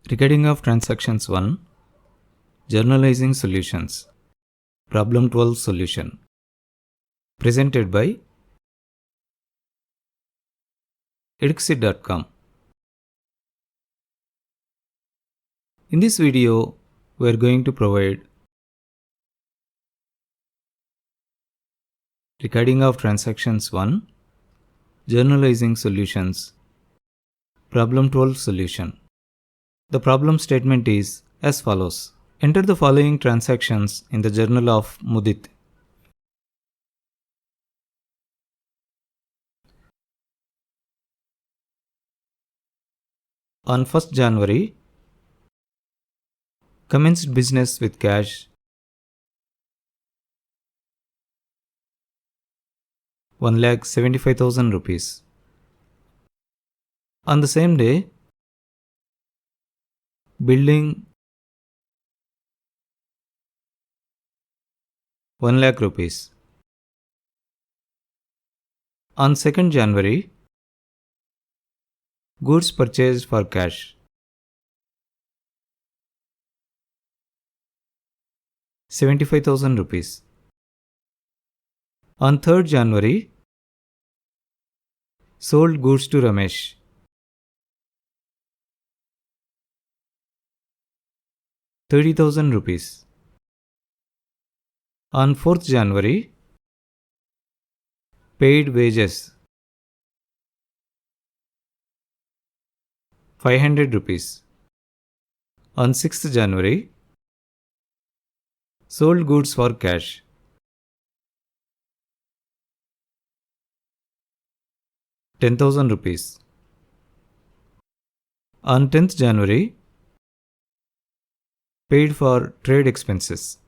Recording of transactions 1. Journalizing solutions. Problem 12 solution. Presented by Eduksit.com. In this video, we are going to provide recording of transactions 1. Journalizing solutions. Problem 12 solution. The problem statement is as follows. Enter the following transactions in the journal of Mudit. On 1st January, commenced business with cash 1,75,000 rupees. On the same day, building 1 lakh rupees. On 2nd January, goods purchased for cash 75,000 rupees. On 3rd January, sold goods to Ramesh 30,000 rupees. On 4th January, paid wages 500 rupees. On 6th January, sold goods for cash 10,000 rupees. On 10th January, paid for trade expenses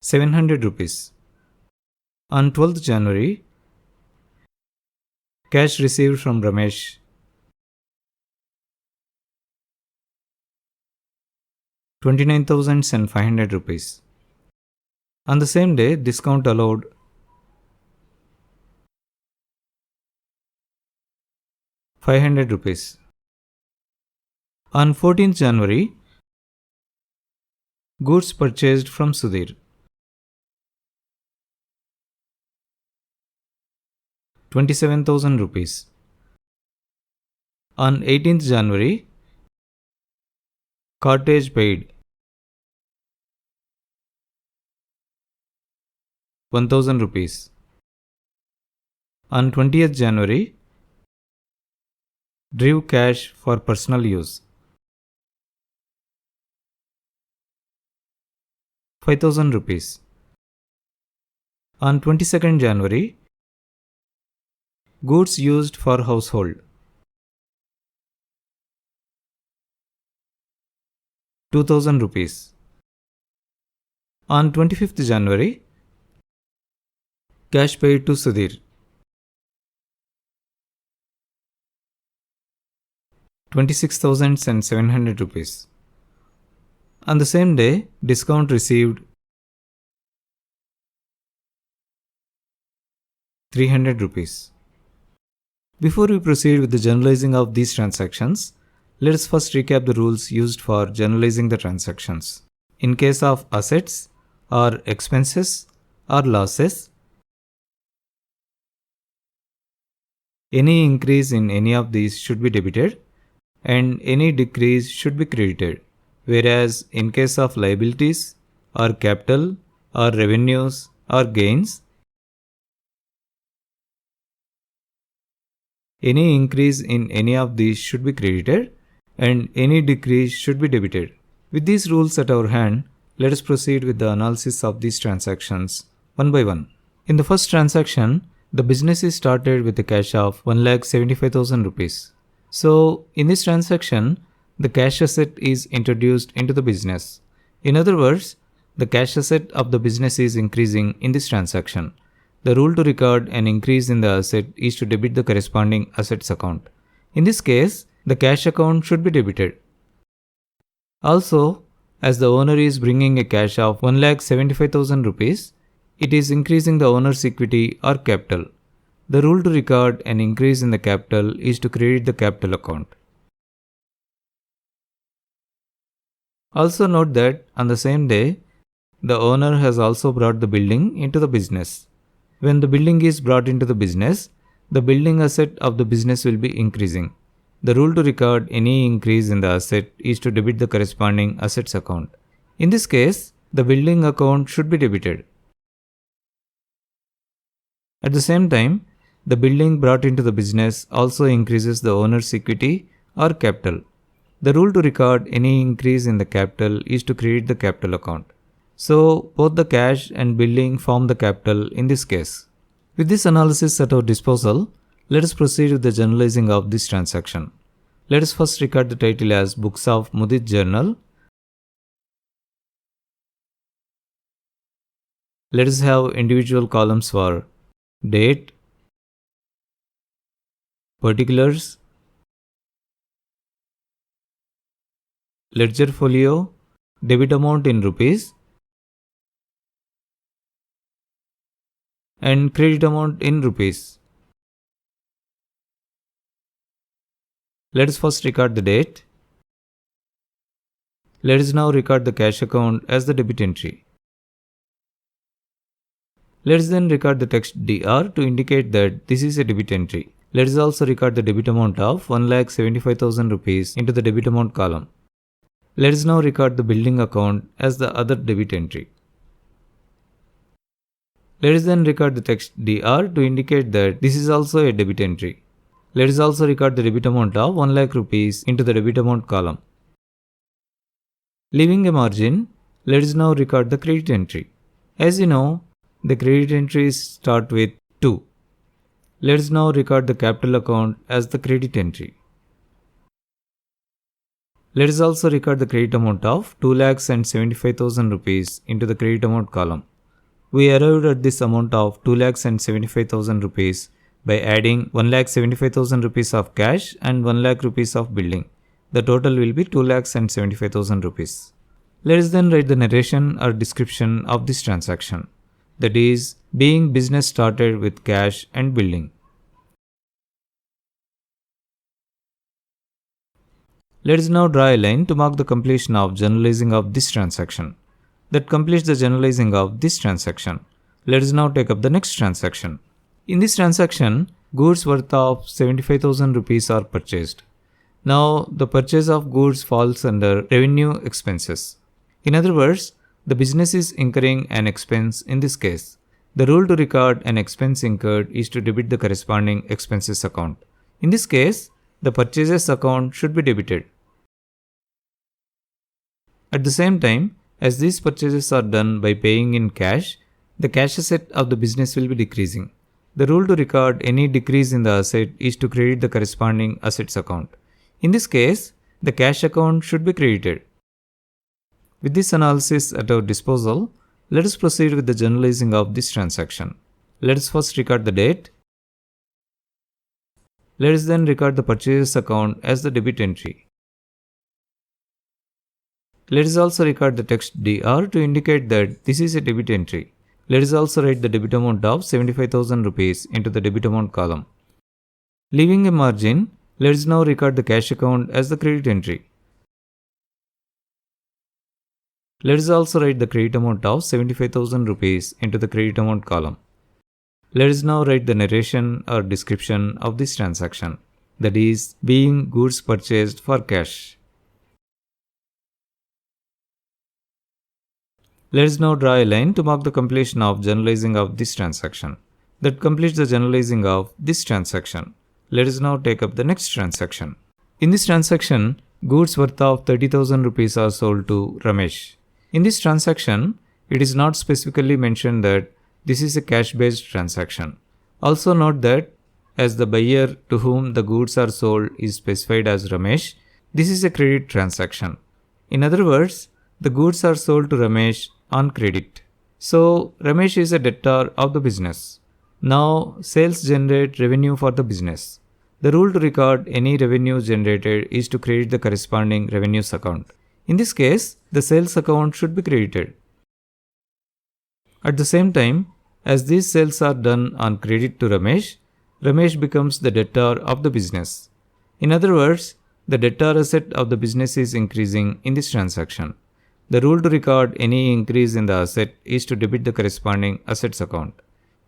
700 rupees. On 12th January, cash received from Ramesh 29,500 rupees. On the same day, discount allowed 500 rupees. On 14th January, goods purchased from Sudhir 27,000 rupees. On 18th January, cartage paid 1,000 rupees. On 20th January, drew cash for personal use 5,000 rupees. On 22nd January, goods used for household 2,000 rupees. On 25th January, cash paid to Sudhir 26,700 rupees. On the same day, discount received 300 rupees. Before we proceed with the journalizing of these transactions, let us first recap the rules used for journalizing the transactions. In case of assets or expenses or losses, any increase in any of these should be debited and any decrease should be credited. Whereas in case of liabilities or capital or revenues or gains, any increase in any of these should be credited and any decrease should be debited. With these rules at our hand, let us proceed with the analysis of these transactions one by one. In the first transaction, the business is started with a cash of 1,75,000 rupees. So, in this transaction, the cash asset is introduced into the business. In other words, the cash asset of the business is increasing in this transaction. The rule to record an increase in the asset is to debit the corresponding assets account. In this case, the cash account should be debited. Also, as the owner is bringing a cash of 1,75,000 rupees, it is increasing the owner's equity or capital. The rule to record an increase in the capital is to credit the capital account. Also note that on the same day, the owner has also brought the building into the business. When the building is brought into the business, the building asset of the business will be increasing. The rule to record any increase in the asset is to debit the corresponding assets account. In this case, the building account should be debited. At the same time, the building brought into the business also increases the owner's equity or capital. The rule to record any increase in the capital is to credit the capital account. So, both the cash and building form the capital in this case. With this analysis at our disposal, let us proceed with the journalizing of this transaction. Let us first record the title as Books of Mudit Journal. Let us have individual columns for date, particulars, ledger folio, debit amount in rupees, and credit amount in rupees. Let us first record the date. Let us now record the cash account as the debit entry. Let us then record the text DR to indicate that this is a debit entry. Let us also record the debit amount of 1,75,000 rupees into the debit amount column. Let us now record the building account as the other debit entry. Let us then record the text DR to indicate that this is also a debit entry. Let us also record the debit amount of 1 lakh rupees into the debit amount column. Leaving a margin, let us now record the credit entry. As you know, the credit entries start with 2. Let us now record the capital account as the credit entry. Let us also record the credit amount of 2,75,000 rupees into the credit amount column. We arrived at this amount of 2,75,000 rupees by adding 1,75,000 rupees of cash and 1 lakh rupees of building. The total will be 2,75,000 rupees. Let us then write the narration or description of this transaction. That is, being business started with cash and building. Let us now draw a line to mark the completion of journalizing of this transaction. That completes the journalizing of this transaction. Let us now take up the next transaction. In this transaction, goods worth of 75,000 rupees are purchased. Now, the purchase of goods falls under revenue expenses. In other words, the business is incurring an expense in this case. The rule to record an expense incurred is to debit the corresponding expenses account. In this case, the purchases account should be debited. At the same time, as these purchases are done by paying in cash, the cash asset of the business will be decreasing. The rule to record any decrease in the asset is to credit the corresponding assets account. In this case, the cash account should be credited. With this analysis at our disposal, let us proceed with the journalizing of this transaction. Let us first record the date. Let us then record the purchases account as the debit entry. Let us also record the text DR to indicate that this is a debit entry. Let us also write the debit amount of 75,000 rupees into the debit amount column. Leaving a margin, let us now record the cash account as the credit entry. Let us also write the credit amount of 75,000 rupees into the credit amount column. Let us now write the narration or description of this transaction. That is, being goods purchased for cash. Let us now draw a line to mark the completion of journalizing of this transaction. That completes the journalizing of this transaction. Let us now take up the next transaction. In this transaction, goods worth of 30,000 rupees are sold to Ramesh. In this transaction, it is not specifically mentioned that this is a cash-based transaction. Also note that as the buyer to whom the goods are sold is specified as Ramesh, this is a credit transaction. In other words, the goods are sold to Ramesh on credit. So, Ramesh is a debtor of the business. Now, sales generate revenue for the business. The rule to record any revenue generated is to credit the corresponding revenues account. In this case, the sales account should be credited. At the same time, as these sales are done on credit to Ramesh, Ramesh becomes the debtor of the business. In other words, the debtor asset of the business is increasing in this transaction. The rule to record any increase in the asset is to debit the corresponding assets account.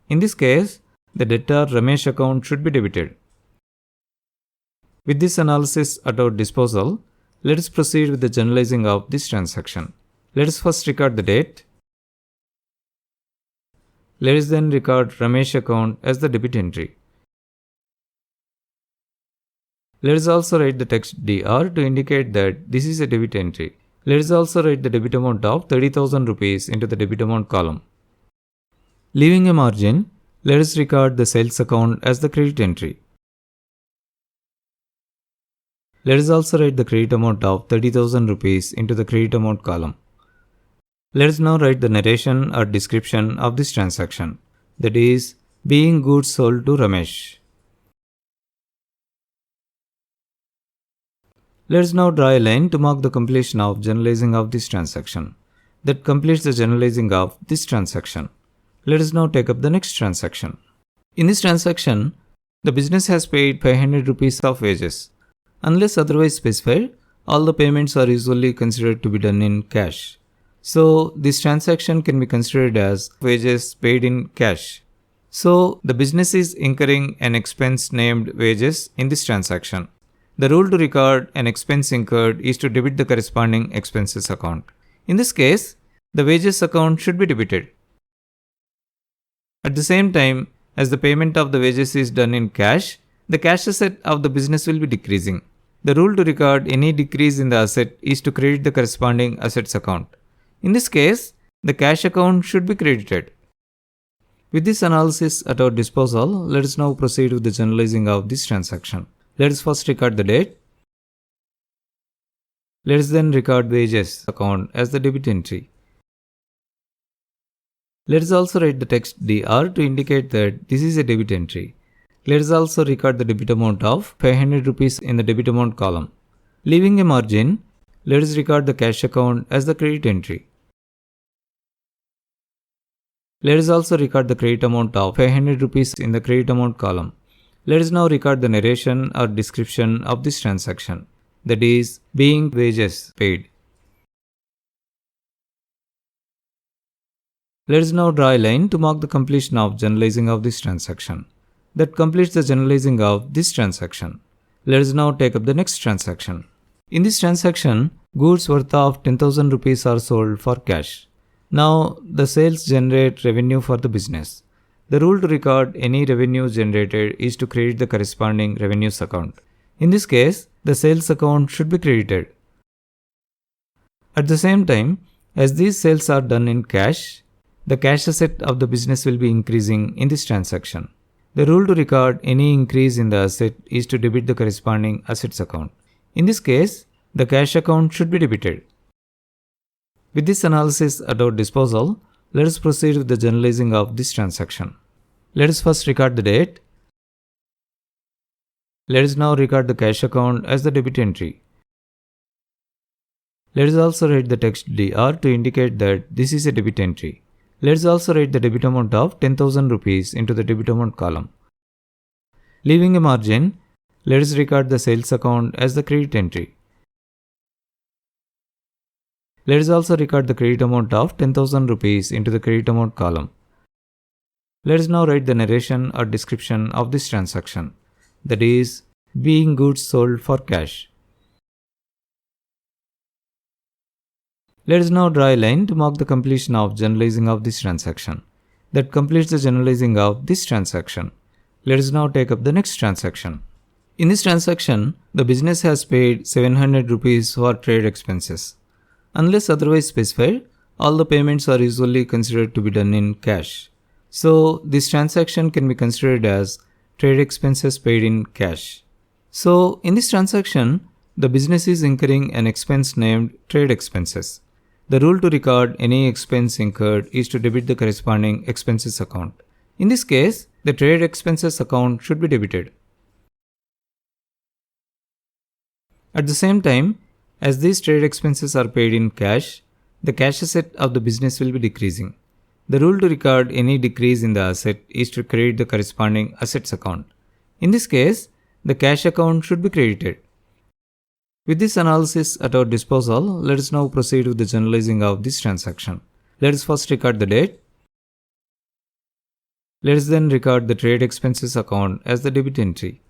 In this case, the debtor Ramesh account should be debited. With this analysis at our disposal, let us proceed with the generalizing of this transaction. Let us first record the date. Let us then record Ramesh account as the debit entry. Let us also write the text DR to indicate that this is a debit entry. Let us also write the debit amount of 30,000 rupees into the debit amount column. Leaving a margin, let us record the sales account as the credit entry. Let us also write the credit amount of 30,000 rupees into the credit amount column. Let us now write the narration or description of this transaction, that is, being goods sold to Ramesh. Let us now draw a line to mark the completion of generalizing of this transaction. That completes the generalizing of this transaction. Let us now take up the next transaction. In this transaction, the business has paid 500 rupees of wages. Unless otherwise specified, all the payments are usually considered to be done in cash. So, this transaction can be considered as wages paid in cash. So, the business is incurring an expense named wages in this transaction. The rule to record an expense incurred is to debit the corresponding expenses account. In this case, the wages account should be debited. At the same time, as the payment of the wages is done in cash, the cash asset of the business will be decreasing. The rule to record any decrease in the asset is to credit the corresponding assets account. In this case, the cash account should be credited. With this analysis at our disposal, let us now proceed with the generalizing of this transaction. Let us first record the date. Let us then record wages account as the debit entry. Let us also write the text DR to indicate that this is a debit entry. Let us also record the debit amount of 500 rupees in the debit amount column. Leaving a margin, let us record the cash account as the credit entry. Let us also record the credit amount of 500 rupees in the credit amount column. Let us now record the narration or description of this transaction, that is, being wages paid. Let us now draw a line to mark the completion of generalizing of this transaction. That completes the generalizing of this transaction. Let us now take up the next transaction. In this transaction, goods worth of 10,000 rupees are sold for cash. Now, the sales generate revenue for the business. The rule to record any revenue generated is to credit the corresponding revenues account. In this case, the sales account should be credited. At the same time, as these sales are done in cash, the cash asset of the business will be increasing in this transaction. The rule to record any increase in the asset is to debit the corresponding assets account. In this case, the cash account should be debited. With this analysis at our disposal, let us proceed with the generalizing of this transaction. Let us first record the date. Let us now record the cash account as the debit entry. Let us also write the text DR to indicate that this is a debit entry. Let us also write the debit amount of 10,000 rupees into the debit amount column. Leaving a margin, let us record the sales account as the credit entry. Let us also record the credit amount of 10,000 rupees into the credit amount column. Let us now write the narration or description of this transaction, that is, being goods sold for cash. Let us now draw a line to mark the completion of generalizing of this transaction. That completes the generalizing of this transaction. Let us now take up the next transaction. In this transaction, the business has paid 700 rupees for trade expenses. Unless otherwise specified, all the payments are usually considered to be done in cash. So, this transaction can be considered as trade expenses paid in cash. So, in this transaction, the business is incurring an expense named trade expenses. The rule to record any expense incurred is to debit the corresponding expenses account. In this case, the trade expenses account should be debited. At the same time, as these trade expenses are paid in cash, the cash asset of the business will be decreasing. The rule to record any decrease in the asset is to credit the corresponding assets account. In this case, the cash account should be credited. With this analysis at our disposal, let us now proceed with the generalizing of this transaction. Let us first record the date. Let us then record the trade expenses account as the debit entry.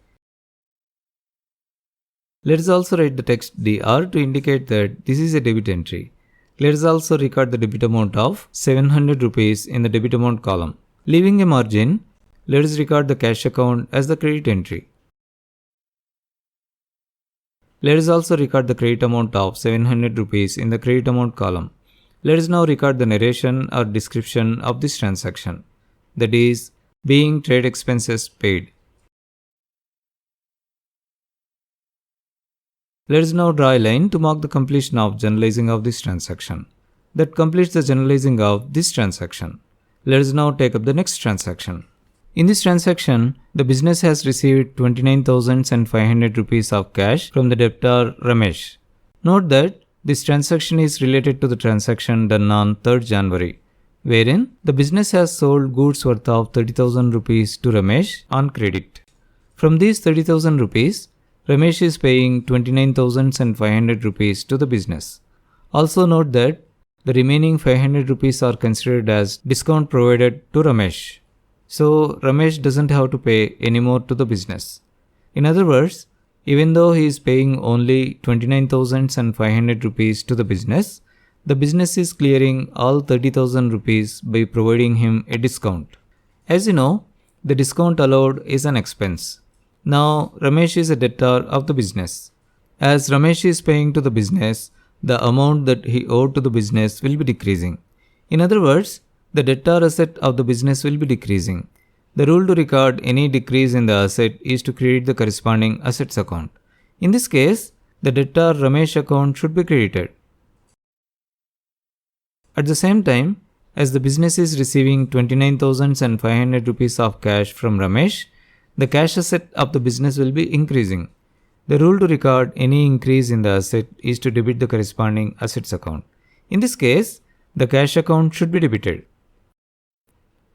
Let us also write the text DR to indicate that this is a debit entry. Let us also record the debit amount of 700 rupees in the debit amount column. Leaving a margin, let us record the cash account as the credit entry. Let us also record the credit amount of 700 rupees in the credit amount column. Let us now record the narration or description of this transaction, that is, being trade expenses paid. Let us now draw a line to mark the completion of generalizing of this transaction. That completes the generalizing of this transaction. Let us now take up the next transaction. In this transaction, the business has received 29,500 rupees of cash from the debtor Ramesh. Note that this transaction is related to the transaction done on 3rd January, wherein the business has sold goods worth of 30,000 rupees to Ramesh on credit. From these 30,000 rupees, Ramesh is paying 29,500 rupees to the business. Also note that the remaining 500 rupees are considered as discount provided to Ramesh. So Ramesh doesn't have to pay any more to the business. In other words, even though he is paying only 29,500 rupees to the business is clearing all 30,000 rupees by providing him a discount. As you know, the discount allowed is an expense. Now Ramesh is a debtor of the business. As Ramesh is paying to the business, the amount that he owed to the business will be decreasing. In other words, the debtor asset of the business will be decreasing. The rule to record any decrease in the asset is to create the corresponding assets account. In this case, the debtor Ramesh account should be credited. At the same time, as the business is receiving 29,500 rupees of cash from Ramesh, the cash asset of the business will be increasing. The rule to record any increase in the asset is to debit the corresponding assets account. In this case, the cash account should be debited.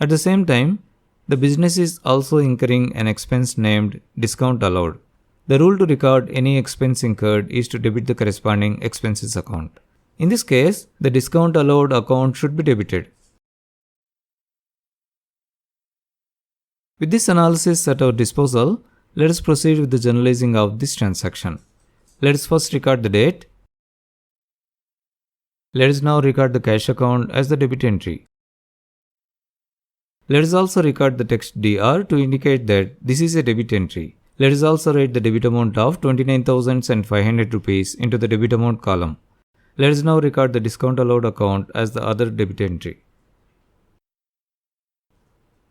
At the same time, the business is also incurring an expense named discount allowed. The rule to record any expense incurred is to debit the corresponding expenses account. In this case, the discount allowed account should be debited. With this analysis at our disposal, let us proceed with the generalizing of this transaction. Let us first record the date. Let us now record the cash account as the debit entry. Let us also record the text DR to indicate that this is a debit entry. Let us also write the debit amount of 29,500 rupees into the debit amount column. Let us now record the discount allowed account as the other debit entry.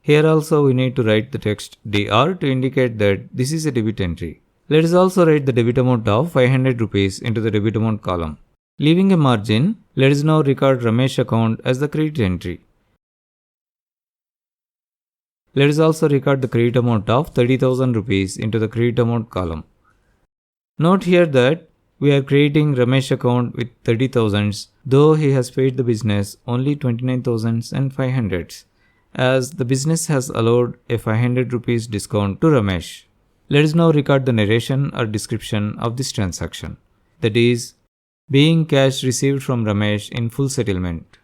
Here also we need to write the text DR to indicate that this is a debit entry. Let us also write the debit amount of 500 rupees into the debit amount column. Leaving a margin, let us now record Ramesh account as the credit entry. Let us also record the credit amount of 30,000 rupees into the credit amount column. Note here that we are creating Ramesh account with 30,000s, though he has paid the business only 29,500, as the business has allowed a 500 rupees discount to Ramesh. Let us now record the narration or description of this transaction, that is, being cash received from Ramesh in full settlement.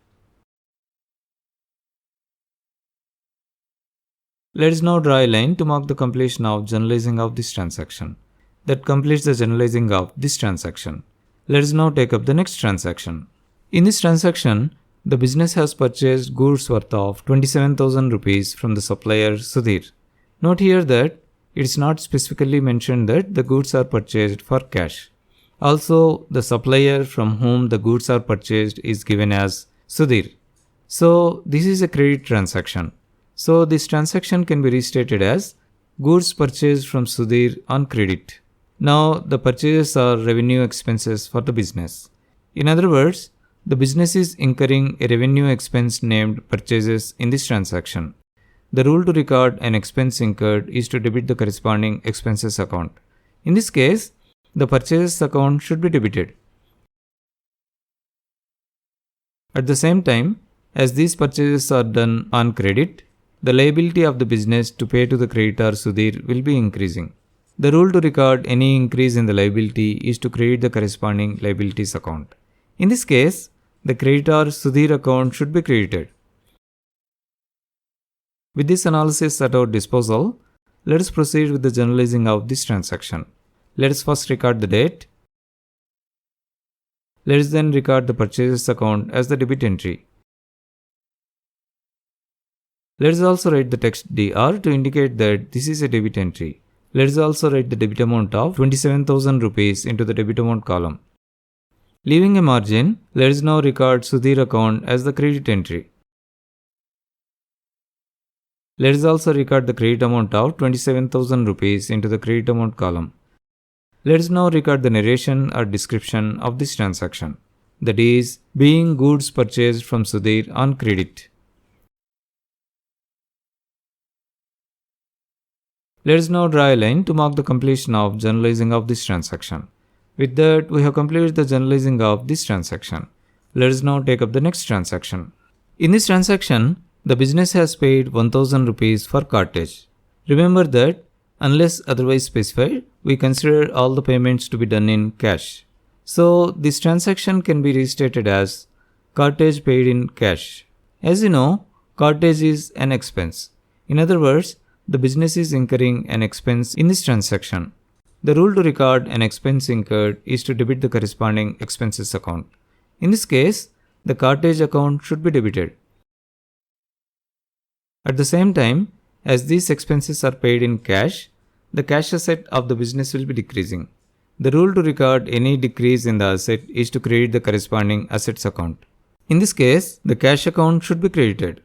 Let us now draw a line to mark the completion of generalizing of this transaction. That completes the generalizing of this transaction. Let us now take up the next transaction. In this transaction, the business has purchased goods worth of 27,000 rupees from the supplier Sudhir. Note here that it is not specifically mentioned that the goods are purchased for cash. Also, the supplier from whom the goods are purchased is given as Sudhir. So, this is a credit transaction. So, this transaction can be restated as goods purchased from Sudhir on credit. Now, the purchases are revenue expenses for the business. In other words, the business is incurring a revenue expense named purchases in this transaction. The rule to record an expense incurred is to debit the corresponding expenses account. In this case, the purchases account should be debited. At the same time, as these purchases are done on credit, the liability of the business to pay to the creditor Sudhir will be increasing. The rule to record any increase in the liability is to credit the corresponding liabilities account. In this case, the creditor Sudhir account should be credited. With this analysis at our disposal, let us proceed with the journalizing of this transaction. Let us first record the date. Let us then record the purchases account as the debit entry. Let us also write the text DR to indicate that this is a debit entry. Let us also write the debit amount of 27,000 rupees into the debit amount column. Leaving a margin, let us now record Sudhir account as the credit entry. Let us also record the credit amount of 27,000 rupees into the credit amount column. Let us now record the narration or description of this transaction, that is, being goods purchased from Sudhir on credit. Let us now draw a line to mark the completion of journalizing of this transaction. With that, we have completed the journalizing of this transaction. Let us now take up the next transaction. In this transaction, the business has paid 1000 rupees for cartage. Remember that, unless otherwise specified, we consider all the payments to be done in cash. So, this transaction can be restated as cartage paid in cash. As you know, cartage is an expense. In other words, the business is incurring an expense in this transaction. The rule to record an expense incurred is to debit the corresponding expenses account. In this case, the cartage account should be debited. At the same time, as these expenses are paid in cash, the cash asset of the business will be decreasing. The rule to record any decrease in the asset is to credit the corresponding assets account. In this case, the cash account should be credited.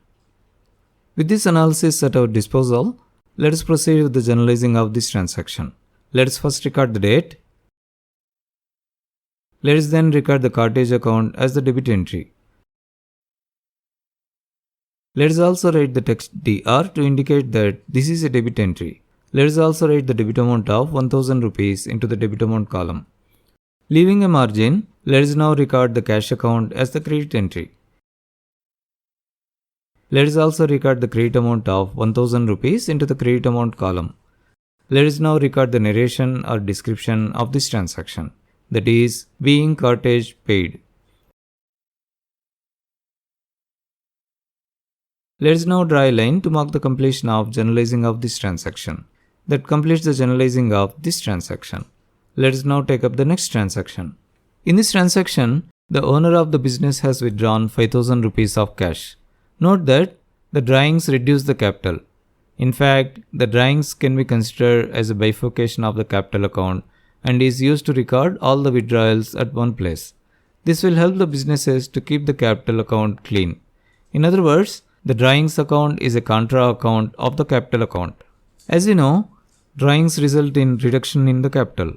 With this analysis at our disposal, let us proceed with the journalizing of this transaction. Let us first record the date. Let us then record the cartage account as the debit entry. Let us also write the text DR to indicate that this is a debit entry. Let us also write the debit amount of 1000 rupees into the debit amount column. Leaving a margin, let us now record the cash account as the credit entry. Let us also record the credit amount of 1000 rupees into the credit amount column. Let us now record the narration or description of this transaction, that is, being cartage paid. Let us now draw a line to mark the completion of journalizing of this transaction. That completes the journalizing of this transaction. Let us now take up the next transaction. In this transaction, the owner of the business has withdrawn 5000 rupees of cash. Note that the drawings reduce the capital. In fact, the drawings can be considered as a bifurcation of the capital account and is used to record all the withdrawals at one place. This will help the businesses to keep the capital account clean. In other words, the drawings account is a contra account of the capital account. As you know, drawings result in reduction in the capital.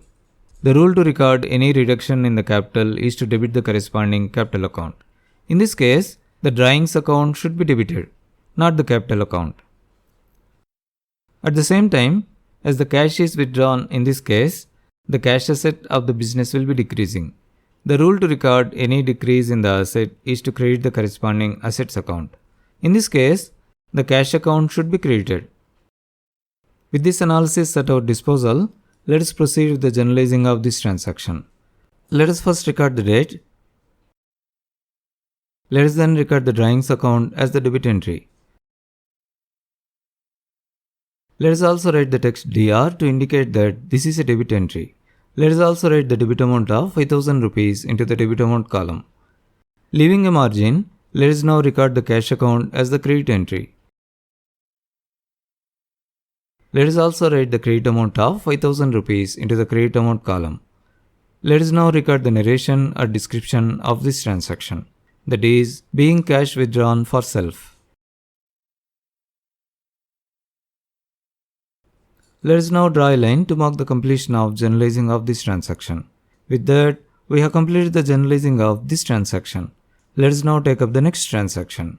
The rule to record any reduction in the capital is to debit the corresponding capital account. In this case, the drawings account should be debited, not the capital account. At the same time, as the cash is withdrawn in this case, the cash asset of the business will be decreasing. The rule to record any decrease in the asset is to credit the corresponding assets account. In this case, the cash account should be credited. With this analysis at our disposal, let us proceed with the journalizing of this transaction. Let us first record the date. Let us then record the drawings account as the debit entry. Let us also write the text DR to indicate that this is a debit entry. Let us also write the debit amount of 5000 rupees into the debit amount column. Leaving a margin, let us now record the cash account as the credit entry. Let us also write the credit amount of 5000 rupees into the credit amount column. Let us now record the narration or description of this transaction, that is, being cash withdrawn for self. Let us now draw a line to mark the completion of journalizing of this transaction. With that, we have completed the journalizing of this transaction. Let us now take up the next transaction.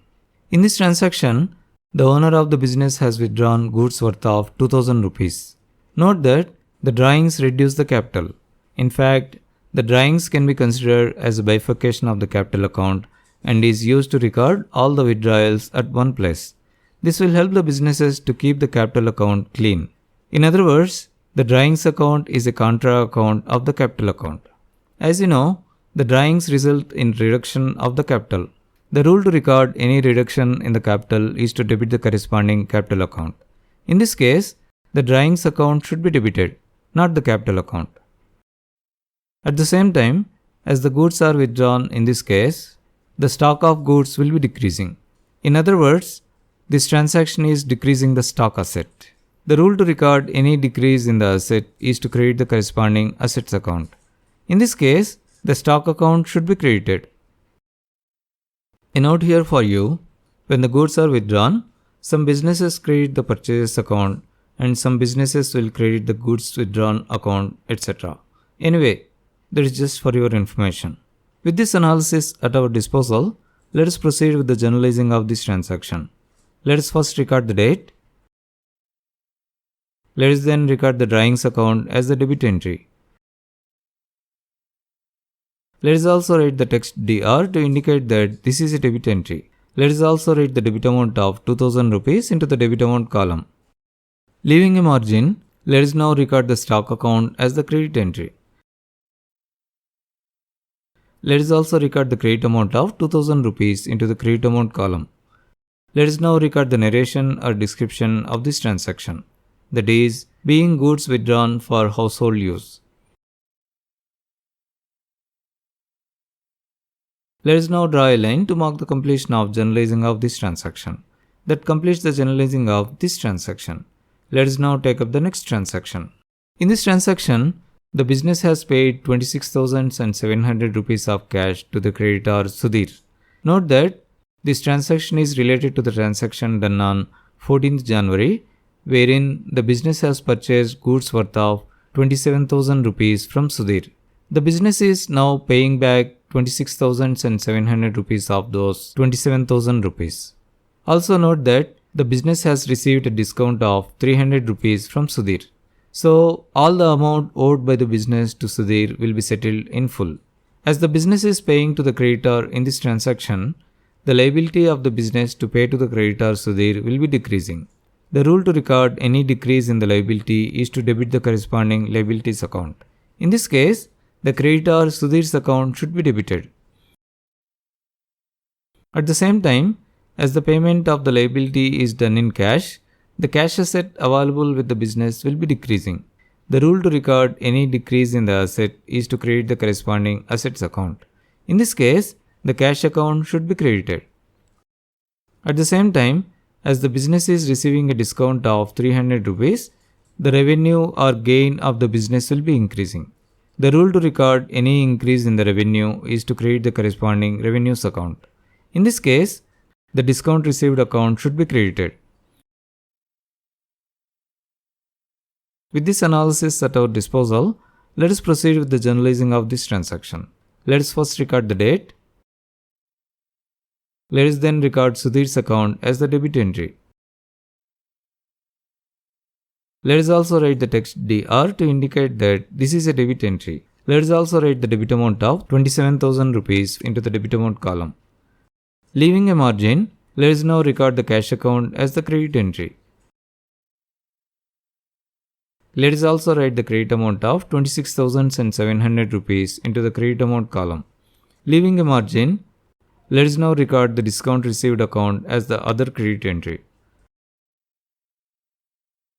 In this transaction, the owner of the business has withdrawn goods worth of 2000 rupees. Note that the drawings reduce the capital. In fact, the drawings can be considered as a bifurcation of the capital account and is used to record all the withdrawals at one place. This will help the businesses to keep the capital account clean. In other words, the drawings account is a contra account of the capital account. As you know, the drawings result in reduction of the capital. The rule to record any reduction in the capital is to debit the corresponding capital account. In this case, the drawings account should be debited, not the capital account. At the same time, as the goods are withdrawn in this case, the stock of goods will be decreasing. In other words, this transaction is decreasing the stock asset. The rule to record any decrease in the asset is to credit the corresponding assets account. In this case, the stock account should be credited. A note here for you, when the goods are withdrawn, some businesses credit the purchase account and some businesses will credit the goods withdrawn account, etc. Anyway, that is just for your information. With this analysis at our disposal, let us proceed with the journalizing of this transaction. Let us first record the date. Let us then record the drawings account as the debit entry. Let us also write the text DR to indicate that this is a debit entry. Let us also write the debit amount of 2000 rupees into the debit amount column. Leaving a margin, let us now record the stock account as the credit entry. Let us also record the credit amount of 2000 rupees into the credit amount column. Let us now record the narration or description of this transaction, that is, being goods withdrawn for household use. Let us now draw a line to mark the completion of journalizing of this transaction. That completes the journalizing of this transaction. Let us now take up the next transaction. In this transaction, the business has paid 26,700 rupees of cash to the creditor Sudhir. Note that this transaction is related to the transaction done on 14th January, wherein the business has purchased goods worth of 27,000 rupees from Sudhir. The business is now paying back 26,700 rupees of those 27,000 rupees. Also note that the business has received a discount of 300 rupees from Sudhir. So all the amount owed by the business to Sudhir will be settled in full. As the business is paying to the creditor in this transaction, the liability of the business to pay to the creditor Sudhir will be decreasing. The rule to record any decrease in the liability is to debit the corresponding liabilities account. In this case, the creditor Sudhir's account should be debited. At the same time, as the payment of the liability is done in cash, the cash asset available with the business will be decreasing. The rule to record any decrease in the asset is to credit the corresponding assets account. In this case, the cash account should be credited. At the same time, as the business is receiving a discount of 300 rupees, the revenue or gain of the business will be increasing. The rule to record any increase in the revenue is to credit the corresponding revenues account. In this case, the discount received account should be credited. With this analysis at our disposal, let us proceed with the journalizing of this transaction. Let us first record the date. Let us then record Sudhir's account as the debit entry. Let us also write the text DR to indicate that this is a debit entry. Let us also write the debit amount of 27,000 rupees into the debit amount column. Leaving a margin, let us now record the cash account as the credit entry. Let us also write the credit amount of 26,700 rupees into the credit amount column. Leaving a margin, let us now record the discount received account as the other credit entry.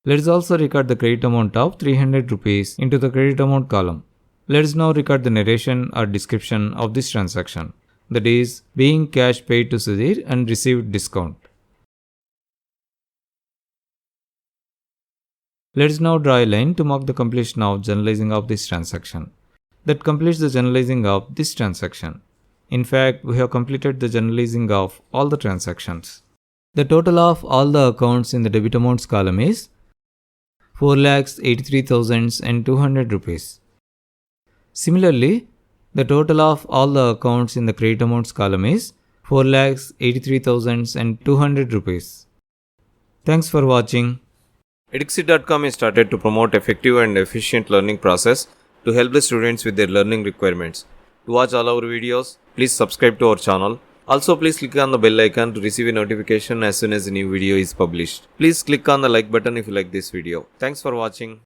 Let us also record the credit amount of 300 rupees into the credit amount column. Let us now record the narration or description of this transaction, that is, being cash paid to Sudhir and received discount. Let us now draw a line to mark the completion of journalizing of this transaction. That completes the journalizing of this transaction. In fact, we have completed the journalizing of all the transactions. The total of all the accounts in the debit amounts column is 4,83,200 rupees. Similarly, the total of all the accounts in the credit amounts column is 4,83,200 rupees. Thanks for watching. Edukseed.com is started to promote effective and efficient learning process to help the students with their learning requirements. To watch all our videos, please subscribe to our channel. Also, please click on the bell icon to receive a notification as soon as a new video is published. Please click on the like button if you like this video. Thanks for watching.